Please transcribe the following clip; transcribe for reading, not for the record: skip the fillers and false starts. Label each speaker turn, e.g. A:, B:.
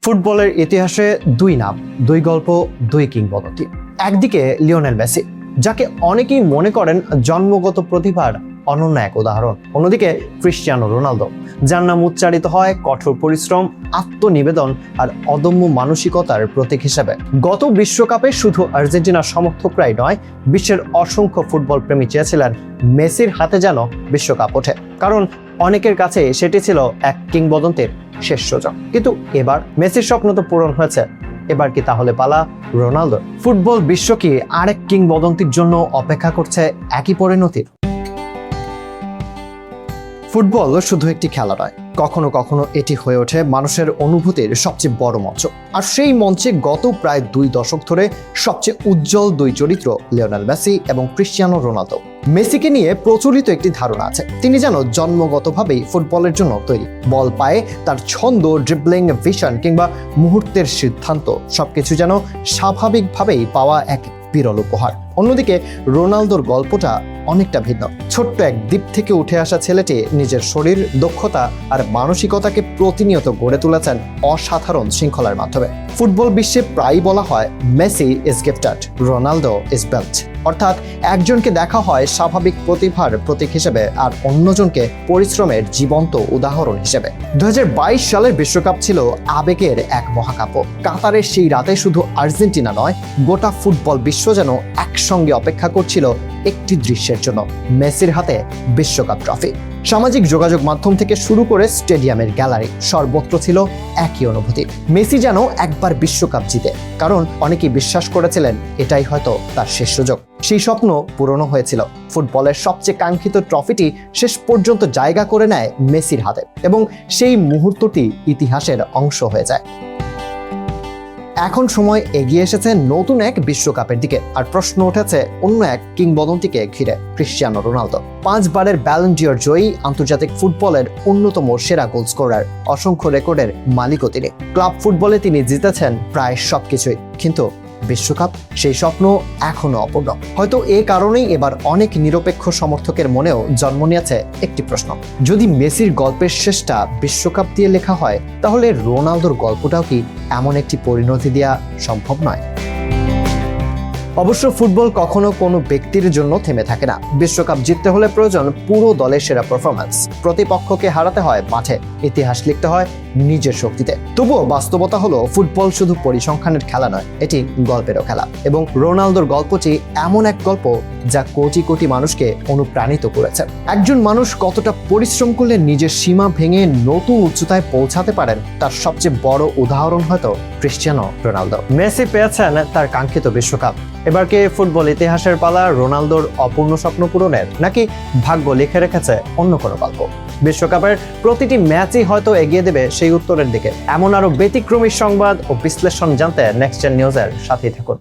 A: ফুটবলের ইতিহাসে দুই নাম, দুই গল্প, দুই কিংবদন্তি। একদিকে লিওনেল মেসি, যাকে অনেকেই মনে করেন জন্মগত প্রতিভার অনন্য এক উদাহরণ। অন্যদিকে ক্রিশ্চিয়ানো রোনালদো, যার নাম উচ্চারিত হয় কঠোর পরিশ্রম, আত্মনিবেদন আর অদম্য মানসিকতার প্রতীক হিসেবে। গত বিশ্বকাপে শুধু আর্জেন্টিনার সমর্থকরাই নয়, বিশ্বের অসংখ্য ফুটবল প্রেমী চেয়েছিলেন মেসির হাতে যেন বিশ্বকাপ ওঠে, কারণ অনেকের কাছে সেটি ছিল এক কিংবদন্তির শেষ সুযোগ। কিন্তু এবার মেসির স্বপ্ন তো পূরণ হয়েছে, এবার কি তাহলে পালা রোনালদো? ফুটবল বিশ্ব কি আরেক কিংবদন্তির জন্য অপেক্ষা করছে একই পরিণতির? ফুটবল শুধু একটি খেলা নয়, কখনো কখনো এটি হয়ে ওঠে মানুষের অনুভূতির সবচেয়ে বড় মঞ্চ। আর সেই মঞ্চে গত প্রায় 2 দশক ধরে সবচেয়ে উজ্জ্বল দুই চরিত্র লিওনেল মেসি এবং ক্রিশ্চিয়ানো রোনালদো। মেসিকে নিয়ে প্রচলিত একটি ধারণা আছে, তিনি যেন জন্মগতভাবেই ফুটবলের জন্য তৈরি। বল পায়ে তার ছন্দ, ড্রিবলিং, ভিশন কিংবা মুহূর্তের সিদ্ধান্ত সবকিছু যেন স্বাভাবিকভাবেই পাওয়া এক বিরল উপহার। অন্যদিকে রোনালদোর গল্পটা অনেকটা ভিন্ন। ছোট্ট এক দ্বীপ থেকে উঠে আসা ছেলেটি নিজের শরীর, দক্ষতা আর মানসিকতাকে প্রতিনিয়ত গড়ে তুলেছেন অসাধারণ শৃঙ্খলার মাধ্যমে। ফুটবল বিশ্বে প্রায়ই বলা হয় Messi is gifted, Ronaldo is belt. অর্থাৎ একজনকে দেখা হয় স্বাভাবিক প্রতিভার প্রতীক হিসেবে আর অন্যজনকে পরিশ্রমের জীবন্ত উদাহরণ হিসেবে। 2022 সালের বিশ্বকাপ ছিল আবেগের এক মহাকাব্য। কাতারের সেই রাতে শুধু আর্জেন্টিনা নয়, গোটা ফুটবল বিশ্ব যেন একসঙ্গে অপেক্ষা করছিল একটি দৃশ্যের জন্য, মেসির হাতে বিশ্বকাপ ট্রফি। সামাজিক যোগাযোগ মাধ্যম থেকে শুরু করে স্টেডিয়ামের গ্যালারি, সর্বত্র ছিল একই অনুভূতি, মেসি যেন একবার বিশ্বকাপ জিতে। কারণ অনেকেই বিশ্বাস করেছিলেন এটাই হয়তো তার শেষ সুযোগ। সেই স্বপ্ন পূরণ হয়েছিল। ফুটবলের সবচেয়ে কাঙ্ক্ষিত ট্রফিটি শেষ পর্যন্ত জায়গা করে নেয় মেসির হাতে এবং সেই মুহূর্তটি ইতিহাসের অংশ হয়ে যায়। এখন সময় এগিয়ে এসেছে নতুন এক বিশ্বকাপের দিকে, আর প্রশ্ন উঠেছে অন্য এক কিংবদন্তিকে ঘিরে, ক্রিশ্চিয়ানো রোনালদো। 5 বারের ব্যালন ডিওর জয়ী, আন্তর্জাতিক ফুটবলের অন্যতম সেরা গোল স্কোরার, অসংখ্য রেকর্ডের মালিকও তিনি। ক্লাব ফুটবলে তিনি জিতেছেন প্রায় সবকিছুই, কিন্তু বিশ্বকাপ, সেই স্বপ্ন এখনো অপূর্ণ। হয়তো এ কারণেই এবার অনেক নিরপেক্ষ সমর্থকের মনেও জন্ম নিয়েছে একটি প্রশ্ন: যদি মেসির গল্পের শেষটা বিশ্বকাপ দিয়ে লেখা হয়, তাহলে রোনালদোর গল্পটাও কি এমন একটি পরিণতি দেওয়া সম্ভব নয়? অবশ্য ফুটবল কখনো কোনো ব্যক্তির জন্য থেমে থাকে না। বিশ্বকাপ জিততে হলে প্রয়োজন পুরো দলের সেরা পারফরম্যান্স। প্রতিপক্ষকে হারাতে হয় মাঠে, ইতিহাস লিখতে হয় নিজের শক্তিতে। তবুও বাস্তবতা হলো ফুটবল শুধু পরিসংখ্যানের খেলা নয়, এটি গল্পেরও খেলা। এবং রোনালদোর গল্পটি এমন এক গল্প যা কোটি কোটি মানুষকে অনুপ্রাণিত করেছে। একজন মানুষ কতটা পরিশ্রম করলে নিজের সীমা ভেঙে নতুন উচ্চতায় পৌঁছাতে পারেন, তার সবচেয়ে বড় উদাহরণ হয়তো ক্রিশ্চিয়ানো রোনালদো। মেসি পেয়েছেন তার কাঙ্ক্ষিত বিশ্বকাপ। এবার কি ফুটবল ইতিহাসের পালা রোনালদোর অপূর্ণ স্বপ্ন পূরণের, নাকি ভাগ্য লিখে রেখেছে অন্য কোনো গল্প? বিশ্বকাপের প্রতিটি ম্যাচই হয়তো এগিয়ে দেবে সেই উত্তরের দিকে। এমন আরো ব্যতিক্রমী সংবাদ ও বিশ্লেষণ জানতে নেক্সট জেন নিউজের সাথেই থাকুন।